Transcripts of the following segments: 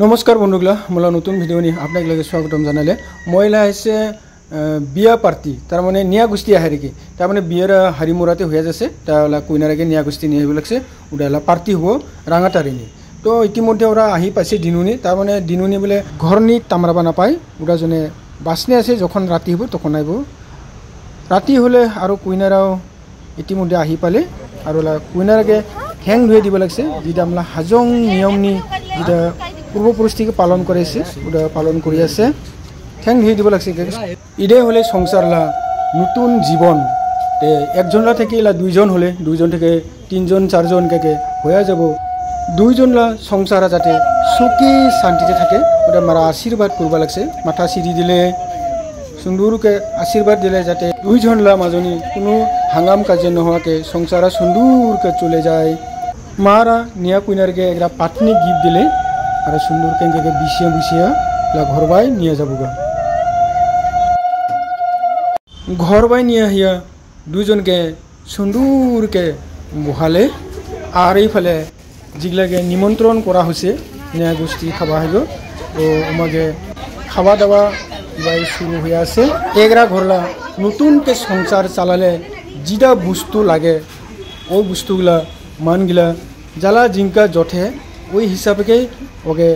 নমস্কাৰ বন্ধুগলা মোলা নতুন ভিডিও নি আপোনাক লাগে স্বাগতম জানালে মহিলা আছে বিয়া পাৰ্টি তাৰ মানে নিয়া গুষ্টি আহে নেকি তাৰ মানে বিয়াৰ হাৰি মুৰাতে হৈ আছে তালা কুইনাৰকে নিয়া গুষ্টি নি আহিব লাগছে উডালা পাৰ্টি হ'ব ৰাঙাটাৰিনি তো ইতিমধ্যে ওৰা আহি পাইছে দিনুনি তাৰ মানে দিনুনি বলে ঘৰনি তামৰাবা নাপায় উডা জনে বাসনে আছে যখন ৰাতি হ'ব তখন আইব ৰাতি হলে আৰু কুইনাৰাও ইতিমধ্যে আহি পালে আৰু কুইনাৰকে হেং ধুই দিব লাগছে যেটা আমলা হাজং নিয়মনি যেটা পূর্বপুরুষটিকে পালন করেছে ওটা পালন করে আছে ঠ্যাং ধুই দিব লাগছে ইদে হলে সংসারলা নতুন জীবন একজনলা থেকে এলা দুইজন হলে দুইজন থেকে তিনজন চারজন কে হয়ে যাব দুইজনলা সংসারা যাতে সুখী শান্তিতে থাকে ওটা মারা আশীর্বাদ করবা লাগছে মাথা সিঁড়ি দিলে সুন্দরকে আশীর্বাদ দিলে যাতে দুইজনলা মাজনী কোনো হাঙ্গাম কাজে নোহোয়াকে সংসারা সুন্দরকে চলে যায় মারা নিয়া কুইনারকে একটা পাটনি গিফট দিলে আর সুন্দর কেঙ্কে বিছিয়া বিছিয়া ঘর বাই নিয়ে যাবগা ঘর বাই নিয়ে আহিয়া দুজনকে সুন্দরকে বহালে আর এইফালে যেগুলাকে নিমন্ত্রণ করা হয়েছে নিয়া গোষ্ঠী খাবা হইব তো আমাকে খাওয়া দাওয়া বাই শুরু হয়ে আছে এগরা ঘরলা নতুনকে সংসার চালালে যেটা বস্তু লাগে ওই বস্তুগুলা মানগুলা জ্বালা জিঙ্কা জঠে ওই হিসাবে ওকে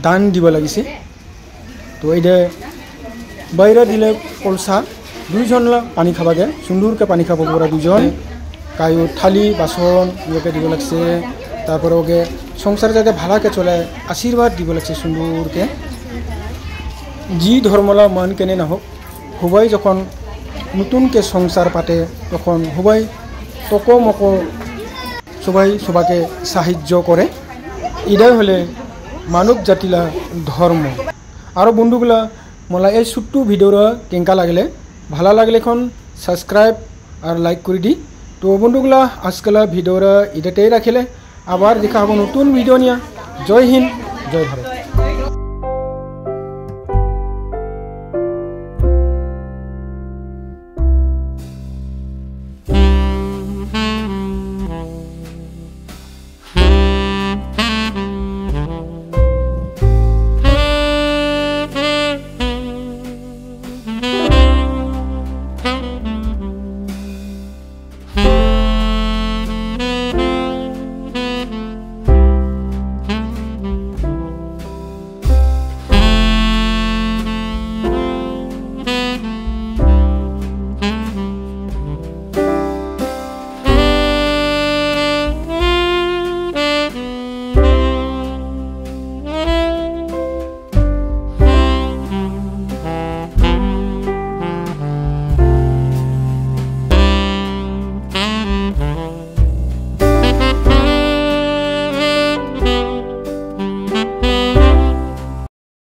দান দিব লাগিছে তো এইটা বাইরে দিলে কলসা দুইজনলা পানি খাবাগে সুন্দরকে পানি খাব পরা দুজন কায়ো থালি বাসন ইয়েকে দিব লাগছে তারপরে ওকে সংসার যাতে ভালাকে চলে আশীর্বাদ দিব লাগছে সুন্দরকে জি ধর্মলা মান কেনে না হোক সবাই যখন নতুনকে সংসার পাতে তখন সবাই তক মক সবাই সবাকে সাহায্য করে এটাই হলে মানব জাতিলা ধর্ম আর বন্ধুগুলা মোলা এই ছোট্ট ভিডিওরা কেঙ্কা লাগলে ভালো লাগলে এখন সাবস্ক্রাইব আর লাইক করে দি তো বন্ধুগুলা আজকাল ভিডিওরা এটাতেই রাখিলে আবার দেখা হবো নতুন ভিডিও নিয়ে জয় হিন্দ জয় ভারত।